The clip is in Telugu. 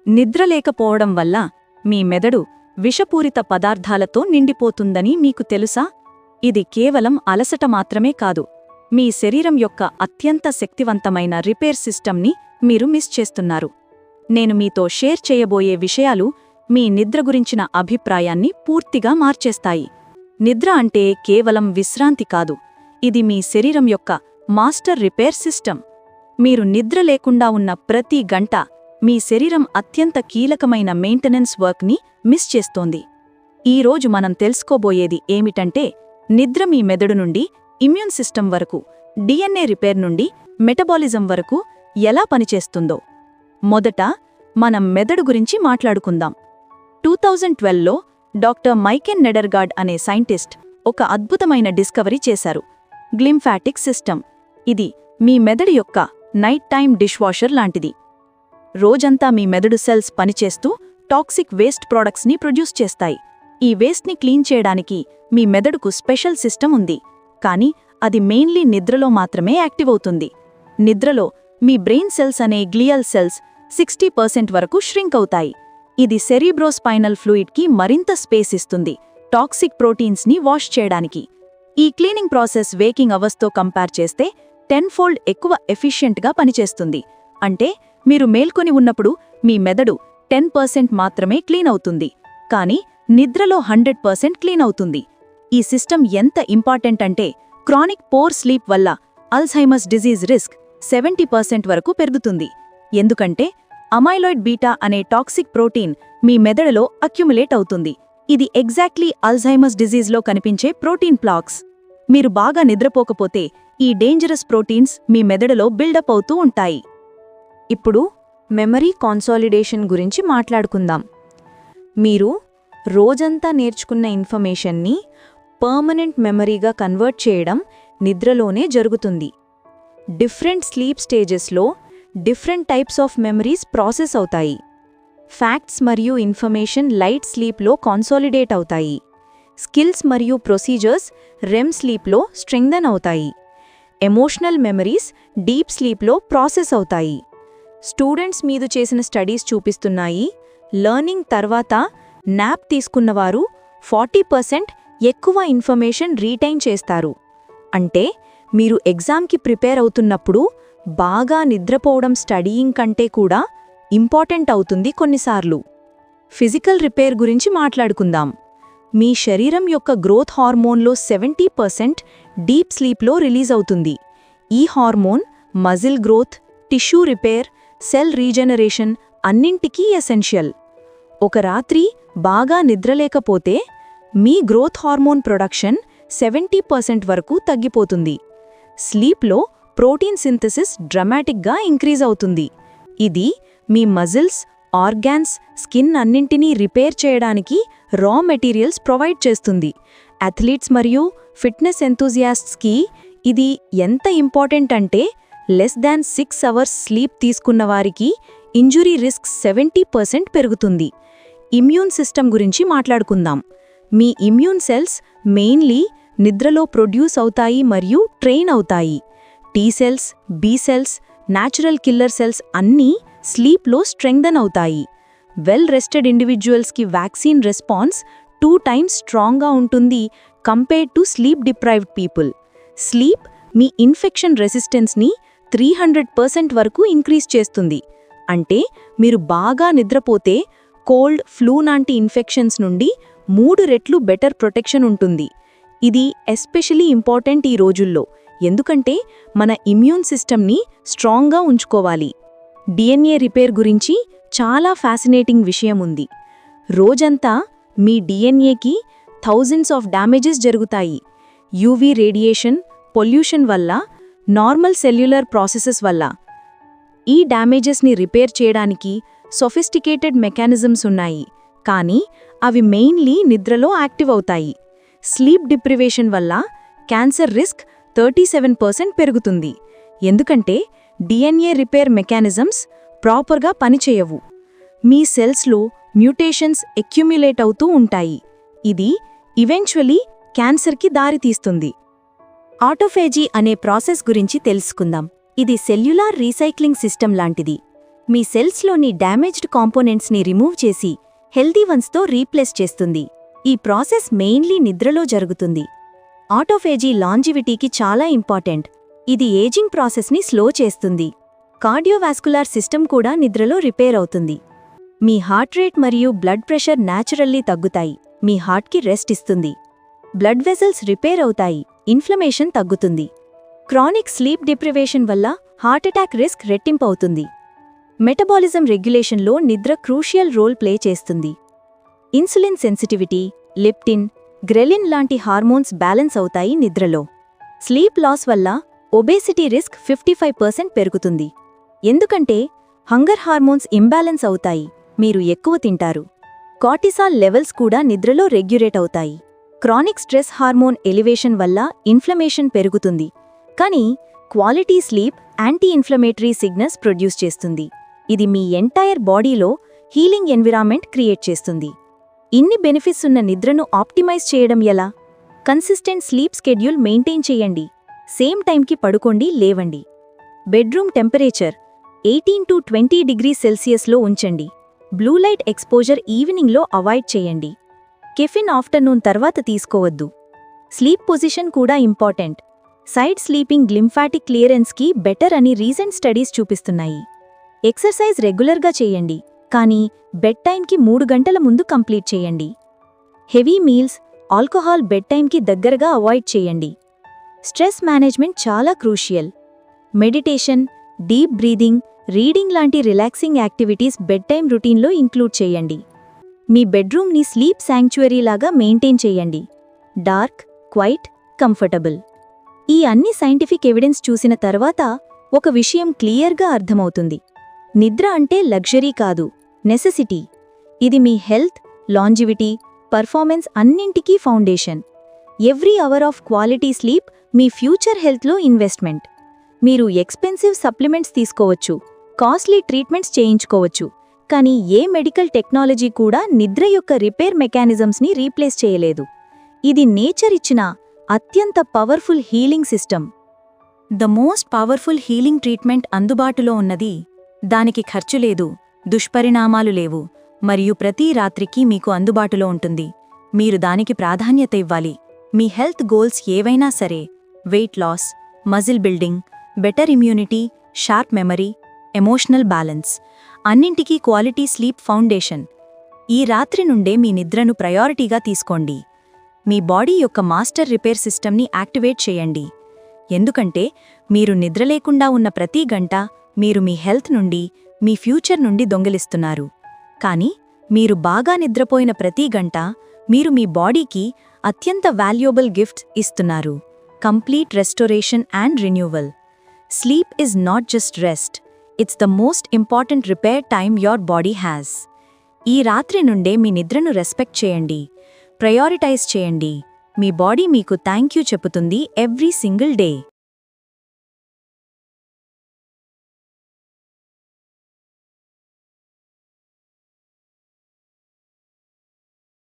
నిద్రలేకపోవడం వల్ల మీ మెదడు విషపూరిత పదార్థాలతో నిండిపోతుందని మీకు తెలుసా? ఇది కేవలం అలసట మాత్రమే కాదు, మీ శరీరం యొక్క అత్యంత శక్తివంతమైన రిపేర్ సిస్టమ్ని మీరు మిస్ చేస్తున్నారు. నేను మీతో షేర్ చేయబోయే విషయాలు మీ నిద్ర గురించిన అభిప్రాయాన్ని పూర్తిగా మార్చేస్తాయి. నిద్ర అంటే కేవలం విశ్రాంతి కాదు, ఇది మీ శరీరం యొక్క మాస్టర్ రిపేర్ సిస్టమ్. మీరు నిద్ర లేకుండా ఉన్న ప్రతి గంట మీ శరీరం అత్యంత కీలకమైన మెయింటెనెన్స్ వర్క్ని మిస్ చేస్తోంది. ఈరోజు మనం తెలుసుకోబోయేది ఏమిటంటే, నిద్ర మీ మెదడు నుండి ఇమ్యూన్ సిస్టమ్ వరకు, డిఎన్ఏ రిపేర్ నుండి మెటబాలిజం వరకు ఎలా పనిచేస్తుందో. మొదట మనం మెదడు గురించి మాట్లాడుకుందాం. 2012లో డాక్టర్ మైకెన్ నెడర్గార్డ్ అనే సైంటిస్ట్ ఒక అద్భుతమైన డిస్కవరీ చేశారు, గ్లింఫాటిక్ సిస్టమ్. ఇది మీ మెదడు యొక్క నైట్ టైమ్ డిష్ వాషర్ లాంటిది. రోజంతా మీ మెదడు సెల్స్ పనిచేస్తూ టాక్సిక్ వేస్ట్ ప్రోడక్ట్స్ని ప్రొడ్యూస్ చేస్తాయి. ఈ వేస్ట్ని క్లీన్ చేయడానికి మీ మెదడుకు స్పెషల్ సిస్టమ్ ఉంది, కానీ అది మెయిన్లీ నిద్రలో మాత్రమే యాక్టివ్ అవుతుంది. నిద్రలో మీ బ్రెయిన్ సెల్స్ అనే గ్లియల్ సెల్స్ 60% వరకు ష్రింక్ అవుతాయి. ఇది సెరిబ్రోస్పైనల్ ఫ్లూయిడ్కి మరింత స్పేస్ ఇస్తుంది, టాక్సిక్ ప్రోటీన్స్ని వాష్ చేయడానికి. ఈ క్లీనింగ్ ప్రాసెస్ వేకింగ్ అవర్స్తో కంపేర్ చేస్తే 10 ఫోల్డ్ ఎక్కువ ఎఫిషియెంట్గా పనిచేస్తుంది. అంటే మీరు మేల్కొని ఉన్నప్పుడు మీ మెదడు 10% మాత్రమే క్లీన్ అవుతుంది, కానీ నిద్రలో 100% క్లీన్ అవుతుంది. ఈ సిస్టమ్ ఎంత ఇంపార్టెంట్ అంటే, క్రానిక్ పోర్ స్లీప్ వల్ల అల్జైమర్స్ డిజీజ్ రిస్క్ 70% వరకు పెరుగుతుంది. ఎందుకంటే అమైలాయిడ్ బీటా అనే టాక్సిక్ ప్రోటీన్ మీ మెదడులో అక్యుములేట్ అవుతుంది. ఇది ఎగ్జాక్ట్లీ అల్జైమర్స్ డిజీజ్లో కనిపించే ప్రోటీన్ ప్లాక్స్. మీరు బాగా నిద్రపోకపోతే ఈ డేంజరస్ ప్రోటీన్స్ మీ మెదడులో బిల్డప్ అవుతూ ఉంటాయి. ఇప్పుడు మెమరీ కాన్సాలిడేషన్ గురించి మాట్లాడుకుందాం. మీరు రోజంతా నేర్చుకున్న ఇన్ఫర్మేషన్ని పర్మనెంట్ మెమరీగా కన్వర్ట్ చేయడం నిద్రలోనే జరుగుతుంది. డిఫరెంట్ స్లీప్ స్టేజెస్లో different types of memories process అవుతాయి. ఫ్యాక్ట్స్ మరియు ఇన్ఫర్మేషన్ లైట్ స్లీప్లో కాన్సాలిడేట్ అవుతాయి. స్కిల్స్ మరియు ప్రొసీజర్స్ రెమ్ స్లీప్లో స్ట్రెంగ్థెన్ అవుతాయి. ఎమోషనల్ మెమరీస్ డీప్ స్లీప్లో ప్రాసెస్ అవుతాయి. స్టూడెంట్స్ మీద చేసిన స్టడీస్ చూపిస్తున్నాయి, లర్నింగ్ తర్వాత నాప్ తీసుకున్నవారు 40% ఎక్కువ ఇన్ఫర్మేషన్ రీటైన్ చేస్తారు. అంటే మీరు ఎగ్జామ్కి ప్రిపేర్ అవుతున్నప్పుడు బాగా నిద్రపోవడం స్టడీయింగ్ కంటే కూడా ఇంపార్టెంట్ అవుతుంది కొన్నిసార్లు. ఫిజికల్ రిపేర్ గురించి మాట్లాడుకుందాం. మీ శరీరం యొక్క గ్రోత్ హార్మోన్లో 70% డీప్ స్లీప్లో రిలీజ్ అవుతుంది. ఈ hormone muscle growth, tissue repair, cell regeneration అన్నింటికీ ఎసెన్షియల్. ఒక రాత్రి బాగా నిద్రలేకపోతే మీ గ్రోత్ హార్మోన్ ప్రొడక్షన్ 70% వరకు తగ్గిపోతుంది. స్లీప్లో ప్రోటీన్ సింథసిస్ డ్రమాటిక్గా ఇంక్రీజ్ అవుతుంది. ఇది మీ మజిల్స్, ఆర్గాన్స్, స్కిన్ అన్నింటినీ రిపేర్ చేయడానికి రా మెటీరియల్స్ ప్రొవైడ్ చేస్తుంది. అథ్లీట్స్ మరియు ఫిట్నెస్ ఎంతూజియాస్ట్స్కి ఇది ఎంత ఇంపార్టెంట్ అంటే, లెస్ దాన్ 6 అవర్స్ స్లీప్ తీసుకున్నవారికి ఇంజురీ రిస్క్ 70% పెరుగుతుంది. ఇమ్యూన్ సిస్టమ్ గురించి మాట్లాడుకుందాం. మీ ఇమ్యూన్ సెల్స్ మెయిన్లీ నిద్రలో ప్రొడ్యూస్ అవుతాయి మరియు ట్రైన్ అవుతాయి. T cells, B cells, natural killer cells అన్నీ స్లీప్లో స్ట్రెంగ్థెన్ అవుతాయి. వెల్ రెస్టెడ్ ఇండివిజువల్స్కి వ్యాక్సిన్ రెస్పాన్స్ 2 టైమ్స్ స్ట్రాంగ్గా ఉంటుంది compared to sleep deprived people. Sleep మీ ఇన్ఫెక్షన్ రెసిస్టెన్స్ని 300% వరకు ఇంక్రీజ్ చేస్తుంది. అంటే మీరు బాగా నిద్రపోతే కోల్డ్, ఫ్లూ లాంటి ఇన్ఫెక్షన్స్ నుండి 3 రెట్లు బెటర్ ప్రొటెక్షన్ ఉంటుంది. ఇది ఎస్పెషలీ ఇంపార్టెంట్ ఈ రోజుల్లో, ఎందుకంటే మన ఇమ్యూన్ సిస్టమ్ని స్ట్రాంగ్గా ఉంచుకోవాలి. డిఎన్ఏ రిపేర్ గురించి చాలా ఫ్యాసినేటింగ్ విషయం ఉంది. రోజంతా మీ డిఎన్ఏకి థౌజండ్స్ ఆఫ్ డ్యామేజెస్ జరుగుతాయి. యూవీ రేడియేషన్, పొల్యూషన్ వల్ల, నార్మల్ సెల్యులర్ ప్రాసెసెస్ వల్ల. ఈ డ్యామేజెస్ని రిపేర్ చేయడానికి సొఫిస్టికేటెడ్ మెకానిజమ్స్ ఉన్నాయి, కానీ అవి మెయిన్లీ నిద్రలో యాక్టివ్ అవుతాయి. స్లీప్ డిప్రివేషన్ వల్ల క్యాన్సర్ రిస్క్ 37% పెరుగుతుంది, ఎందుకంటే డిఎన్ఏ రిపేర్ మెకానిజమ్స్ ప్రాపర్గా పనిచేయవు. మీ సెల్స్లో మ్యూటేషన్స్ అక్యుములేట్ అవుతూ ఉంటాయి. ఇది ఈవెన్చువలీ క్యాన్సర్కి దారితీస్తుంది. ఆటోఫేజీ అనే ప్రాసెస్ గురించి తెలుసుకుందాం. ఇది సెల్యులార్ రీసైక్లింగ్ సిస్టమ్ లాంటిది. మీ సెల్స్లోని డ్యామేజ్డ్ కాంపోనెంట్స్ని రిమూవ్ చేసి హెల్దీ వన్స్తో రీప్లేస్ చేస్తుంది. ఈ ప్రాసెస్ మెయిన్లీ నిద్రలో జరుగుతుంది. ఆటోఫేజీ లాంజివిటీకి చాలా ఇంపార్టెంట్. ఇది ఏజింగ్ ప్రాసెస్ని స్లో చేస్తుంది. కార్డియోవాస్కులార్ సిస్టమ్ కూడా నిద్రలో రిపేర్ అవుతుంది. మీ హార్ట్ రేట్ మరియు బ్లడ్ ప్రెషర్ న్యాచురల్లీ తగ్గుతాయి. మీ హార్ట్కి రెస్ట్ ఇస్తుంది. బ్లడ్ వెసల్స్ రిపేర్ అవుతాయి. ఇన్ఫ్లమేషన్ తగ్గుతుంది. క్రానిక్ స్లీప్ డిప్రివేషన్ వల్ల హార్ట్అటాక్ రిస్క్ రెట్టింపవుతుంది. మెటబాలిజం రెగ్యులేషన్లో నిద్ర క్రూషియల్ రోల్ ప్లే చేస్తుంది. ఇన్సులిన్ సెన్సిటివిటీ, లెప్టిన్, గ్రెలిన్ లాంటి హార్మోన్స్ బ్యాలెన్స్ అవుతాయి నిద్రలో. స్లీప్ లాస్ వల్ల ఒబేసిటీ రిస్క్ 55% పెరుగుతుంది. ఎందుకంటే హంగర్ హార్మోన్స్ ఇంబ్యాలెన్స్ అవుతాయి. మీరు ఎక్కువ తింటారు. కార్టిసాల్ లెవెల్స్ కూడా నిద్రలో రెగ్యులేట్ అవుతాయి. క్రానిక్ స్ట్రెస్ హార్మోన్ ఎలివేషన్ వల్ల ఇన్ఫ్లమేషన్ పెరుగుతుంది. కానీ quality sleep anti inflammatory signals produce చేస్తుంది. ఇది మీ ఎంటైర్ బాడీలో హీలింగ్ ఎన్విరాన్మెంట్ క్రియేట్ చేస్తుంది. ఇన్ని బెనిఫిట్స్ ఉన్న నిద్రను ఆప్టిమైజ్ చేయడం ఎలా? కన్సిస్టెంట్ స్లీప్ స్కెడ్యూల్ మెయింటైన్ చేయండి. సేమ్ టైంకి పడుకోండి, లేవండి. బెడ్రూమ్ టెంపరేచర్ 18 to 20 degrees సెల్సియస్లో ఉంచండి. బ్లూ లైట్ ఎక్స్పోజర్ ఈవినింగ్లో అవాయిడ్ చేయండి. కెఫిన్ ఆఫ్టర్నూన్ తర్వాత తీసుకోవద్దు. స్లీప్ పొజిషన్ కూడా ఇంపార్టెంట్. సైడ్ స్లీపింగ్ లింఫాటిక్ క్లియరెన్స్కి బెటర్ అని రీసెంట్ స్టడీస్ చూపిస్తున్నాయి. ఎక్సర్సైజ్ రెగ్యులర్గా చేయండి, కానీ బెడ్ టైంకి 3 గంటల ముందు కంప్లీట్ చేయండి. హెవీ మీల్స్, ఆల్కహాల్ బెడ్ టైంకి దగ్గరగా అవాయిడ్ చేయండి. స్ట్రెస్ మేనేజ్మెంట్ చాలా crucial. Meditation, deep breathing, reading లాంటి రిలాక్సింగ్ యాక్టివిటీస్ బెడ్ టైం రొటీన్లో ఇంక్లూడ్ చేయండి. మీ బెడ్రూమ్ని స్లీప్ శాంక్చురీ లాగా మెయింటైన్ చేయండి. Dark, quiet, comfortable. ఈ అన్ని సైంటిఫిక్ ఎవిడెన్స్ చూసిన తర్వాత ఒక విషయం క్లియర్గా అర్థమవుతుంది. నిద్ర అంటే లగ్జరీ కాదు, నెసెసిటీ. ఇది మీ హెల్త్, లాంజివిటీ, పర్ఫార్మెన్స్ అన్నింటికీ foundation. Every hour of quality sleep మీ ఫ్యూచర్ హెల్త్లో ఇన్వెస్ట్మెంట్. మీరు ఎక్స్పెన్సివ్ సప్లిమెంట్స్ తీసుకోవచ్చు, కాస్ట్లీ ట్రీట్మెంట్స్ చేయించుకోవచ్చు, కానీ ఏ మెడికల్ టెక్నాలజీ కూడా నిద్ర యొక్క రిపేర్ మెకానిజమ్స్ని రీప్లేస్ చేయలేదు. ఇది నేచర్ ఇచ్చిన అత్యంత powerful healing system. The most powerful healing treatment అందుబాటులో ఉన్నది. దానికి ఖర్చు లేదు, దుష్పరిణామాలు లేవు, మరియు ప్రతి రాత్రికి మీకు అందుబాటులో ఉంటుంది. మీరు దానికి ప్రాధాన్యత ఇవ్వాలి. మీ హెల్త్ గోల్స్ ఏవైనా సరే, weight loss, muscle building, better immunity, sharp memory, emotional balance, అన్నింటికీ క్వాలిటీ స్లీప్ ఫౌండేషన్. ఈ రాత్రి నుండే మీ నిద్రను ప్రయారిటీగా తీసుకోండి. మీ బాడీ యొక్క మాస్టర్ రిపేర్ సిస్టమ్ని యాక్టివేట్ చేయండి. ఎందుకంటే మీరు నిద్రలేకుండా ఉన్న ప్రతి గంట మీరు మీ హెల్త్ నుండి, మీ ఫ్యూచర్ నుండి దొంగిలిస్తున్నారు. కానీ మీరు బాగా నిద్రపోయిన ప్రతి గంట మీరు మీ బాడీకి అత్యంత వాల్యుయబుల్ గిఫ్ట్స్ ఇస్తున్నారు. Complete restoration and renewal. Sleep is not just rest, it's the most important repair time your body has. ఈ రాత్రి నుండే మీ నిద్రను రెస్పెక్ట్ చేయండి, ప్రయారిటైజ్ చేయండి. మీ బాడీ మీకు థ్యాంక్ యూ చెప్పుతుంది ఎవ్రీ సింగిల్ డే.